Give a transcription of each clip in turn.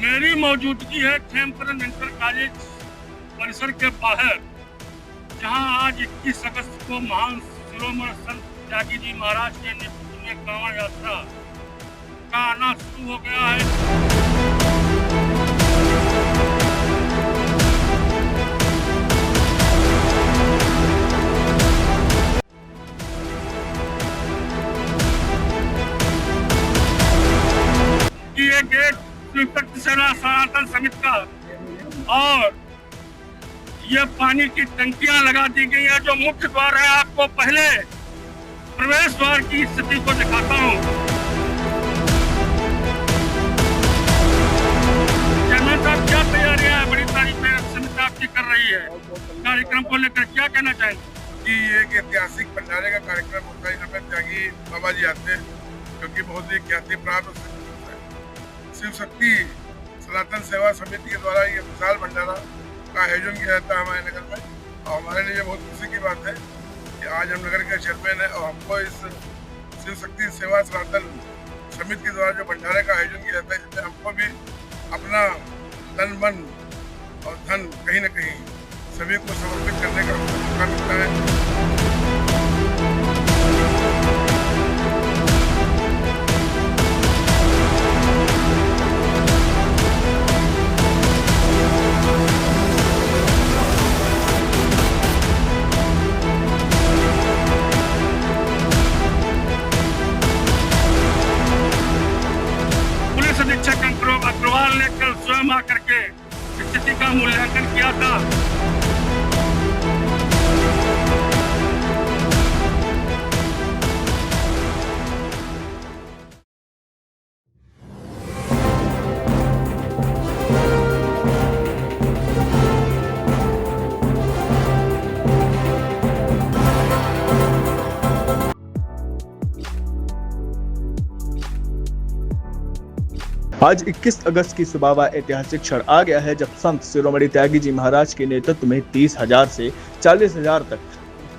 मेरी मौजूदगी है खेमकरन इंटर कॉलेज परिसर के बाहर, जहां आज 21 अगस्त को महान शिरोमणि संत त्यागी जी महाराज के नेतृत्व में कांवड़ यात्रा का आना शुरू हो गया है। ये गेट शिवशक्ति सेना सनातन समिति का और ये पानी की टंकियां लगा दी गई है। जो मुख्य द्वार है, आपको पहले प्रवेश द्वार की स्थिति को दिखाता हूँ। चेयरमैन साहब, क्या तैयारियां है? बड़ी तारीफें समिति आपकी कर रही है। कार्यक्रम को लेकर क्या कहना चाहेंगे? कि ये एक ऐतिहासिक भंडारे का कार्यक्रम होता है। यहाँ पे त्यागी बाबा जी आते हैं, क्योंकि बहुत ही ख्याति प्राप्त शिव शक्ति सनातन सेवा समिति के द्वारा ये विशाल भंडारा का आयोजन किया जाता है हमारे नगर में। और हमारे लिए बहुत खुशी की बात है कि आज हम नगर के चेयरमैन हैं और हमको इस शिव शक्ति सेवा सनातन समिति के द्वारा जो भंडारे का आयोजन किया जाता है, इसमें हमको भी अपना तन मन और धन कहीं न कहीं सभी को समर्पित करने का मौका मिलता है। पुलिस अधीक्षक अग्रवाल ने कल स्वयं आकर के स्थिति का मूल्यांकन किया था। आज 21 अगस्त की सुबह वह ऐतिहासिक क्षण आ गया है जब संत शिरोमणि त्यागी जी महाराज के नेतृत्व में 30,000 से 40,000 तक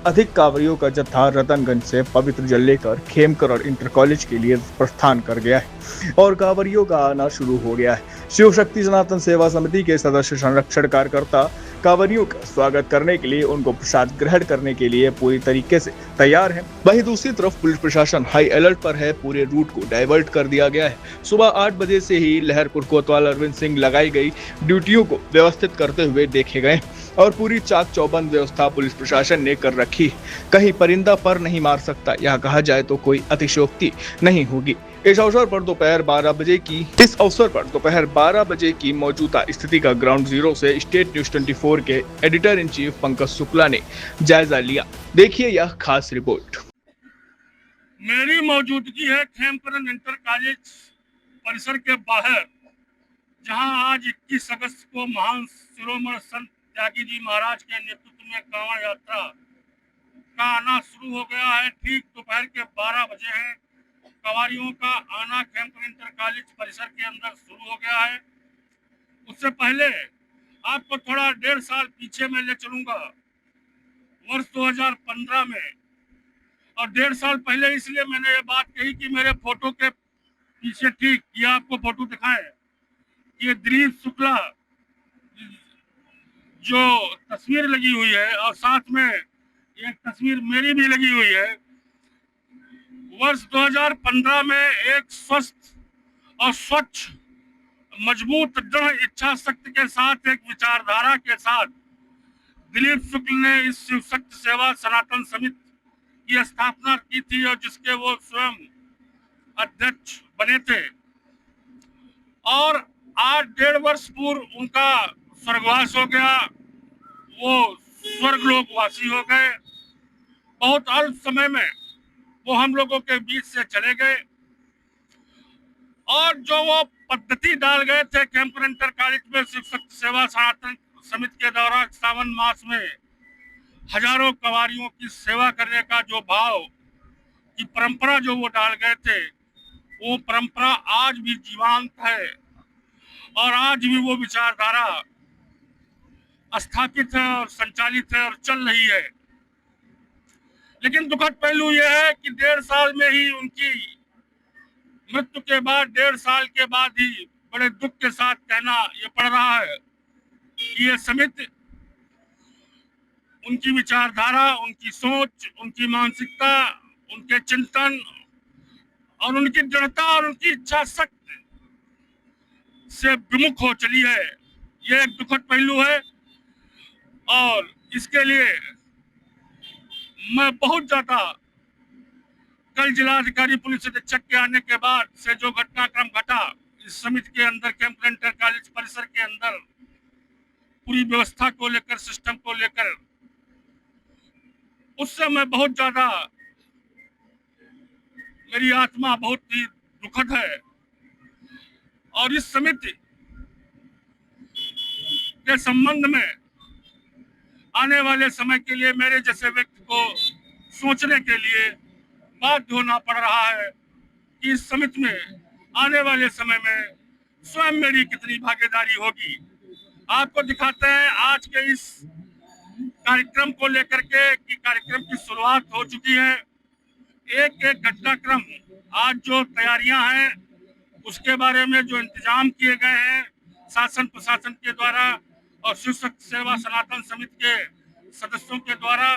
अधिक कांवरियों का जत्था रतनगंज से पवित्र जल लेकर खेमकरन इंटर कॉलेज के लिए प्रस्थान कर गया है और कांवरियों का आना शुरू हो गया है। शिव शक्ति सनातन सेवा समिति के सदस्य संरक्षण कार्यकर्ता कांवरियों का स्वागत करने के लिए, उनको प्रसाद ग्रहण करने के लिए पूरी तरीके से तैयार है। वहीं दूसरी तरफ पुलिस प्रशासन हाई अलर्ट पर है। पूरे रूट को डाइवर्ट कर दिया गया है। सुबह 8 बजे से ही लहरपुर कोतवाल अरविंद सिंह लगाई गई ड्यूटियों को व्यवस्थित करते हुए देखे गए और पूरी चाक चौबंद व्यवस्था पुलिस प्रशासन ने कर रखी। कहीं परिंदा पर नहीं मार सकता, यह कहा जाए तो कोई अतिशयोक्ति नहीं होगी। इस अवसर पर दोपहर 12 बजे की मौजूदा स्थिति का ग्राउंड जीरो से स्टेट न्यूज 24 के editor in chief Pankaj Shukla ने जायजा लिया। देखिए यह खास रिपोर्ट। मेरी मौजूदगी है खेमकरन इंटर कॉलेज परिसर के बाहर, जहां आज 21 अगस्त को महान शिरोमणि संत त्यागी जी महाराज के नेतृत्व में कांवड़ यात्रा का आना शुरू हो गया है। ठीक दोपहर के 12 बजे है। कांवरियों का आना खेमकरन इंटर कॉलेज परिसर के अंदर शुरू हो गया है। उससे पहले आपको थोड़ा 1.5 साल पीछे मैं ले चलूंगा, वर्ष 2015 में। और 1.5 साल पहले इसलिए मैंने ये बात कही कि मेरे फोटो के पीछे, ठीक ये आपको फोटो दिखाएं, ये दिलीप शुक्ला जो तस्वीर लगी हुई है और साथ में एक तस्वीर मेरी भी लगी हुई है। वर्ष 2015 में एक स्वस्थ और स्वच्छ, मजबूत, दृढ़ इच्छा शक्ति के साथ, एक विचारधारा के साथ दिलीप शुक्ल ने इस शिव शक्ति सेवा सनातन समिति की स्थापना की थी और जिसके वो स्वयं अध्यक्ष बने थे। और आज 1.5 वर्ष पूर्व उनका स्वर्गवास हो गया, वो स्वर्गलोकवासी हो गए। बहुत अल्प समय में वो हम लोगों के बीच से चले गए और जो वो पद्धति डाल गए थे खेमकरन इंटर कॉलेज में शिव शक्ति सेवा सनातन समिति के द्वारा सावन मास में हजारों कांवरियों की सेवा करने का जो भाव की परंपरा जो वो डाल गए थे, वो परंपरा आज भी जीवंत है और आज भी वो विचारधारा स्थापित है और संचालित है और चल रही है। लेकिन दुखद पहलू यह है कि 1.5 साल में ही उनकी मृत्यु के बाद, 1.5 साल के बाद ही बड़े दुख के साथ कहना ये पड़ रहा है कि ये समिति, उनकी विचारधारा, उनकी सोच, उनकी मानसिकता, उनके चिंतन और उनकी दृढ़ता और उनकी इच्छा शक्ति से विमुख हो चली है। ये एक दुखद पहलू है और इसके लिए मैं बहुत ज्यादा, कल जिलाधिकारी पुलिस अधीक्षक के आने के बाद से जो घटनाक्रम घटा इस समिति के अंदर, कैंप इंटर कॉलेज परिसर के अंदर, पूरी व्यवस्था को लेकर, सिस्टम को लेकर, उससे मैं बहुत ज्यादा, मेरी आत्मा बहुत ही दुखद है। और इस समिति के संबंध में आने वाले समय के लिए मेरे जैसे व्यक्ति को सोचने के लिए बाध्य होना पड़ रहा है कि इस समिति में आने वाले समय में स्वयं मेरी कितनी भागीदारी होगी। आपको दिखाते हैं आज के इस कार्यक्रम को लेकर के कि कार्यक्रम की शुरुआत हो चुकी है। एक एक घटनाक्रम, आज जो तैयारियां हैं उसके बारे में जो इंतजाम किए गए हैं शासन प्रशासन के द्वारा और शिव शक्ति सेवा सनातन समिति के सदस्यों के द्वारा,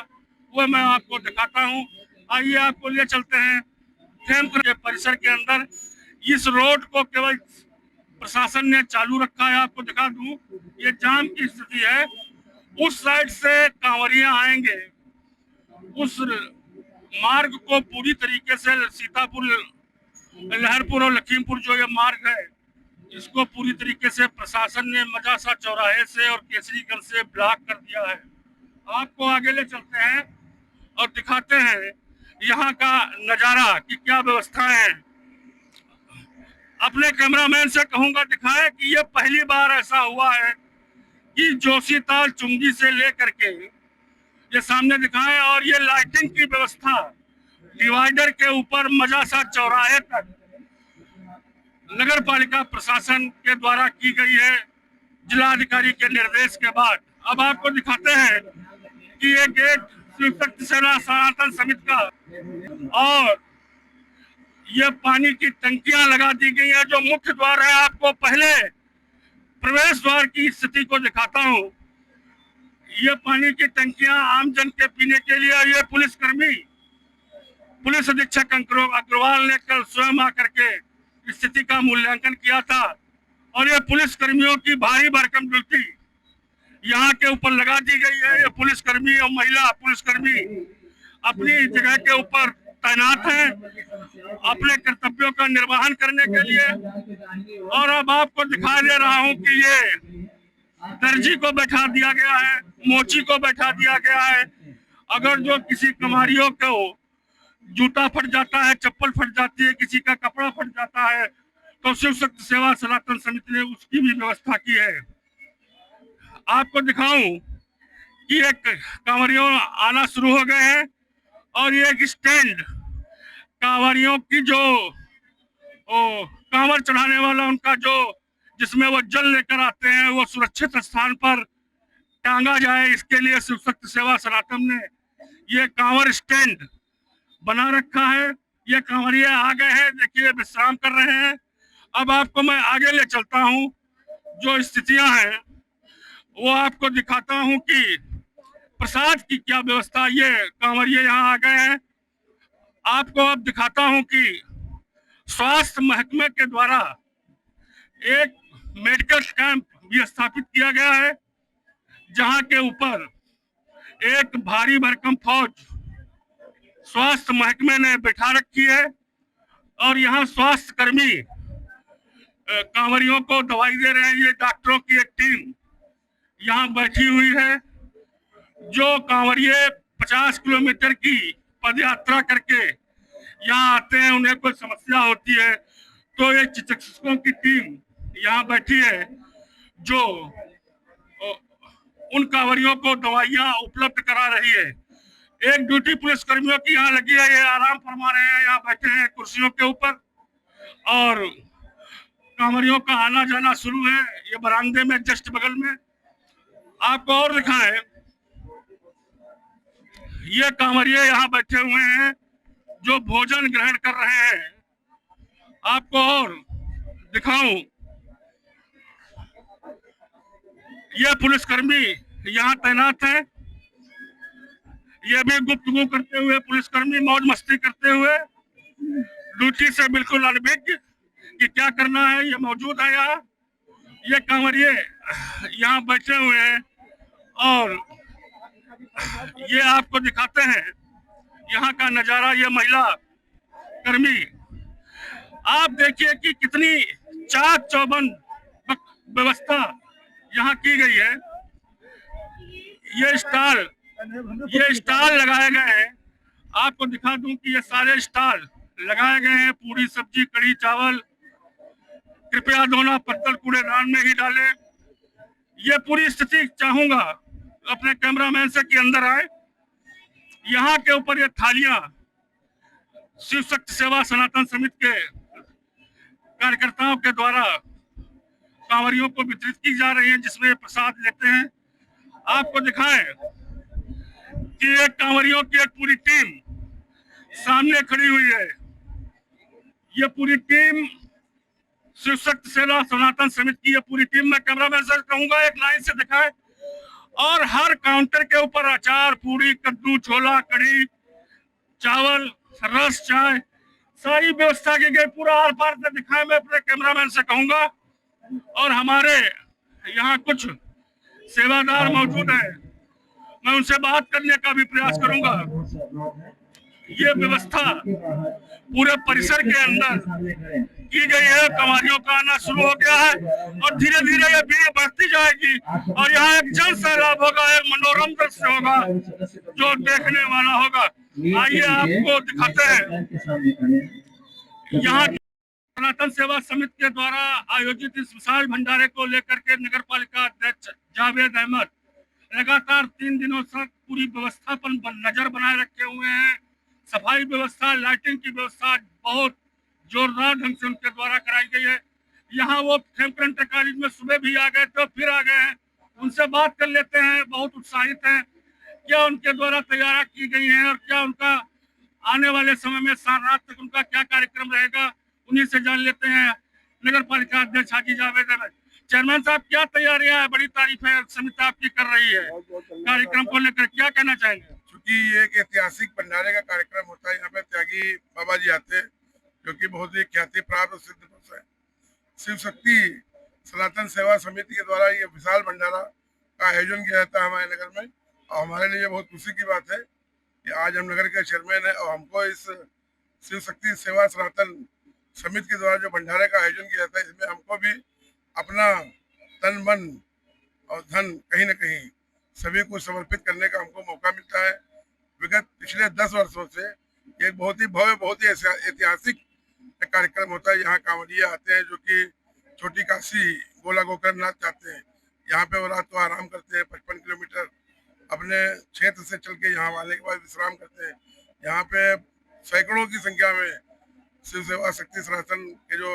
वो मैं आपको दिखाता हूं। आइए आपको ले चलते हैं कैंप के परिसर के अंदर। इस रोड को केवल प्रशासन ने चालू रखा है, आपको दिखा दूं, ये जाम की स्थिति है। उस साइड से कांवरिया आएंगे, उस मार्ग को पूरी तरीके से सीतापुर, लहरपुर और लखीमपुर जो ये मार्ग है, इसको पूरी तरीके से प्रशासन ने मजासा चौराहे से और केसरीगंज से ब्लॉक कर दिया है। आपको आगे ले चलते हैं और दिखाते हैं यहाँ का नजारा कि क्या व्यवस्थाएं हैं। अपने कैमरामैन से कहूंगा दिखाए कि ये पहली बार ऐसा हुआ है कि जोशीताल चुंगी से लेकर के ये सामने दिखाएं, और ये लाइटिंग की व्यवस्था डिवाइडर के ऊपर मजासा चौराहे तक नगर पालिका प्रशासन के द्वारा की गई है जिलाधिकारी के निर्देश के बाद। अब आपको दिखाते हैं कि ये गेट शिव शक्ति सेवा सनातन समिति का, और ये पानी की टंकियां लगा दी गई है जो मुख्य द्वार है। आपको पहले प्रवेश द्वार की स्थिति को दिखाता हूं। ये पानी की टंकियां आम जन के पीने के लिए, ये पुलिसकर्मी, पुलिस अधीक्षक अग्रवाल ने कल स्वयं आकर के स्थिति का मूल्यांकन किया था, और ये पुलिस कर्मियों की भारी भरकम ड्यूटी यहाँ के ऊपर लगा दी गई है। ये पुलिसकर्मी और महिला पुलिसकर्मी अपनी जगह के ऊपर तैनात हैं अपने कर्तव्यों का निर्वहन करने के लिए। और अब आपको दिखा दे रहा हूं कि ये दर्जी को बैठा दिया गया है, मोची को बैठा दिया गया है। अगर जो किसी कमारियों को जूता फट जाता है, चप्पल फट जाती है, किसी का कपड़ा फट जाता है, तो शिव शक्ति सेवा सनातन समिति ने उसकी भी व्यवस्था की है। आपको दिखाऊं कि एक कांवरियों आना शुरू हो गए हैं, और ये एक स्टैंड कांवरियों की जो कांवर चढ़ाने वाला उनका जो जिसमें वो जल लेकर आते हैं वो सुरक्षित स्थान पर टांगा जाए, इसके लिए शिव शक्ति सेवा सनातन ने ये कांवर स्टैंड बना रखा है। ये कांवरिया आ गए हैं, देखिए विश्राम कर रहे हैं। अब आपको मैं आगे ले चलता हूं, जो स्थितियां हैं वो आपको दिखाता हूं कि प्रसाद की क्या व्यवस्था। ये कांवरिया यहाँ आ गए हैं। आपको अब दिखाता हूं कि स्वास्थ्य महकमे के द्वारा एक मेडिकल कैंप भी स्थापित किया गया है, जहां के ऊपर एक भारी भरकम फौज स्वास्थ्य महकमे ने बैठा रखी है, और यहाँ स्वास्थ्य कर्मी कांवरियों को दवाई दे रहे हैं। ये डॉक्टरों की एक टीम यहाँ बैठी हुई है। जो कांवरिये 50 किलोमीटर की पद यात्रा करके यहाँ आते हैं, उन्हें कोई समस्या होती है, तो ये चिकित्सकों की टीम यहाँ बैठी है जो उन कांवरियों को दवाइयाँ उपलब्ध करा रही है। एक ड्यूटी पुलिस कर्मियों की यहाँ लगी है, ये आराम फरमा रहे हैं, यहाँ बैठे हैं कुर्सियों के ऊपर, और कांवरियों का आना जाना शुरू है। ये बरामदे में जस्ट बगल में आपको और दिखाएं, ये कांवरिये यहाँ बैठे हुए हैं जो भोजन ग्रहण कर रहे हैं। आपको और दिखाऊं ये पुलिसकर्मी यहाँ तैनात है, ये भी गुफ्तगू करते हुए पुलिसकर्मी मौज मस्ती करते हुए ड्यूटी से बिल्कुल अनभिज्ञ कि क्या करना है, ये मौजूद है यहाँ। ये कांवरिये यहाँ बैठे हुए हैं और ये आपको दिखाते हैं यहाँ का नजारा। ये महिला कर्मी आप देखिए कि कितनी चाक चौबंद व्यवस्था यहाँ की गई है। ये स्टॉल लगाए गए हैं, आपको दिखा दूं कि ये सारे स्टॉल लगाए गए हैं। पूरी सब्जी कड़ी चावल कृपया दोनों पत्तल कूड़ेदान में ही डालें। ये पूरी स्थिति चाहूंगा अपने कैमरामैन से कि अंदर आए। यहाँ के ऊपर ये थालियां शिव शक्ति सेवा सनातन समिति के कार्यकर्ताओं के द्वारा कांवरियों को वितरित की जा रही है, जिसमें प्रसाद लेते हैं। आपको दिखाएं कि एक कांवरियों की एक पूरी टीम सामने खड़ी हुई है। ये पूरी टीम शिव शक्ति सेवा सनातन समिति की ये पूरी टीम, मैं कैमरामैन से कहूंगा एक लाइन से दिखाएं। और हर काउंटर के ऊपर अचार पूरी कद्दू छोला कड़ी चावल रस चाय सारी व्यवस्था की गई। पूरा आर पार से दिखाएं, मैं अपने कैमरामैन से कहूंगा। और हमारे यहाँ कुछ सेवादार मौजूद हैं, मैं उनसे बात करने का भी प्रयास करूंगा। ये व्यवस्था पूरे परिसर के अंदर की गई है। कांवरियों का आना शुरू हो गया है और धीरे धीरे ये भीड़ बढ़ती जाएगी और यहाँ एक जन सैलाब होगा, एक मनोरम दृश्य होगा जो देखने वाला होगा। आइए आपको दिखाते हैं यहाँ सनातन सेवा समिति के द्वारा आयोजित इस विशाल भंडारे को लेकर के नगर पालिका अध्यक्ष जावेद अहमद लगातार 3 दिनों तक पूरी व्यवस्था पर नजर बनाए रखे हुए हैं। सफाई व्यवस्था, लाइटिंग की व्यवस्था बहुत जोरदार ढंग से उनके द्वारा कराई गई है। यहाँ वो खेमकरन कॉलेज में सुबह भी आ गए थे, फिर आ गए हैं। उनसे बात कर लेते हैं, बहुत उत्साहित हैं। क्या उनके द्वारा तैयारी की गई है और क्या उनका आने वाले समय में सारी रात तक उनका क्या कार्यक्रम रहेगा, उन्हीं से जान लेते हैं। नगर पालिका अध्यक्ष हाजी जावेद अहमद, चेयरमैन साहब, क्या तैयारियां है? बड़ी तारीफ है समिति आपकी कर रही है, कार्यक्रम को लेकर क्या कहना चाहेंगे? क्योंकि ये एक ऐतिहासिक भंडारे का कार्यक्रम होता है। यहाँ पे त्यागी बाबा जी आते हैं, जो कि बहुत ही ख्याति प्राप्त और सिद्ध पुरुष है। शिव शक्ति सनातन सेवा समिति के द्वारा ये विशाल भंडारा का आयोजन किया जाता है हमारे नगर में। और हमारे लिए बहुत खुशी की बात है कि आज हम नगर के चेयरमैन हैं और हमको इस शिव शक्ति सेवा सनातन समिति के द्वारा जो भंडारे का आयोजन किया जाता है, इसमें हमको भी अपना तन मन और धन कहीं न कहीं सभी को समर्पित करने का हमको मौका मिलता है। विगत पिछले 10 वर्षों से एक बहुत ही भव्य, बहुत ही ऐतिहासिक कार्यक्रम होता है। यहाँ कांवरिये आते हैं जो कि छोटी काशी गोला गोकर्णनाथ जाते हैं। यहाँ पे वो रात को आराम करते हैं, 55 किलोमीटर अपने क्षेत्र से चल के यहाँ आने के बाद विश्राम करते हैं। यहाँ पे सैकड़ों की संख्या में शिव सेवा शक्ति सनातन के जो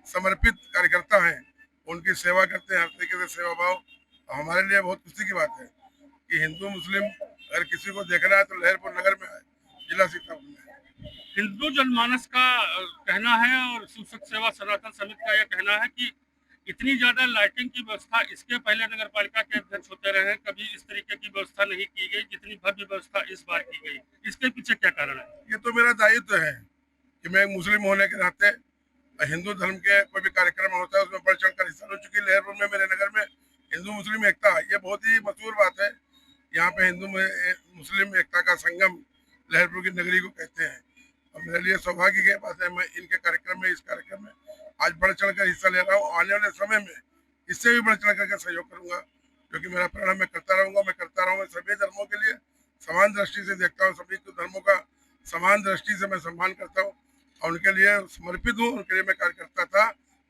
समर्पित कार्यकर्ता हैं उनकी सेवा करते हैं, हर तरीके से सेवा भाव। हमारे लिए बहुत खुशी की बात है कि हिंदू मुस्लिम अगर किसी को देखना है तो लहरपुर नगर में आए, जिला सीतापुर में। हिंदू जनमानस का कहना है और शिव शक्ति सेवा सनातन समिति का यह कहना है कि इतनी ज्यादा लाइटिंग की व्यवस्था इसके पहले नगर पालिका के अध्यक्ष होते रहे, कभी इस तरीके की व्यवस्था नहीं की गई जितनी भव्य व्यवस्था इस बार की गई। इसके पीछे क्या कारण है? ये तो मेरा दायित्व है कि मैं मुस्लिम होने के नाते हिंदू धर्म के कोई भी कार्यक्रम होता है उसमें बढ़ चढ़ कर हिस्सा लो। चुकी लहरपुर में मेरे नगर में हिंदू मुस्लिम एकता, ये बहुत ही मशहूर बात है। यहाँ पे हिंदू मुस्लिम एकता का संगम लहरपुर की नगरी को कहते हैं। और मेरे लिए सौभाग्य की बात है, मैं इनके कार्यक्रम में, इस कार्यक्रम में आज बढ़ चढ़ कर हिस्सा ले रहा हूँ। आने वाले समय में इससे भी बढ़ चढ़ करके सहयोग करूंगा, क्योंकि मेरा प्रण मैं करता रहूंगा। सभी धर्मों के लिए समान दृष्टि से देखता हूँ, सभी धर्मों का समान दृष्टि से मैं सम्मान करता हूँ और उनके लिए समर्पित हूँ। उनके लिए मैं कार्य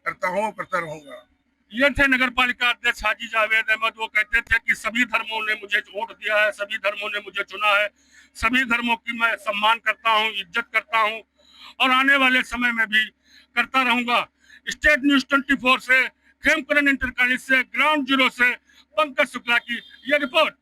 करता हूँ, करता रहूंगा। ये थे नगर पालिका अध्यक्ष हाजी जावेद अहमद। वो कहते थे कि सभी धर्मों ने मुझे वोट दिया है, सभी धर्मों ने मुझे चुना है, सभी धर्मों की मैं सम्मान करता हूं, इज्जत करता हूं और आने वाले समय में भी करता रहूंगा। स्टेट न्यूज 24 से खेमकरन इंटर कॉलेज से ग्राउंड जीरो से पंकज शुक्ला की यह रिपोर्ट।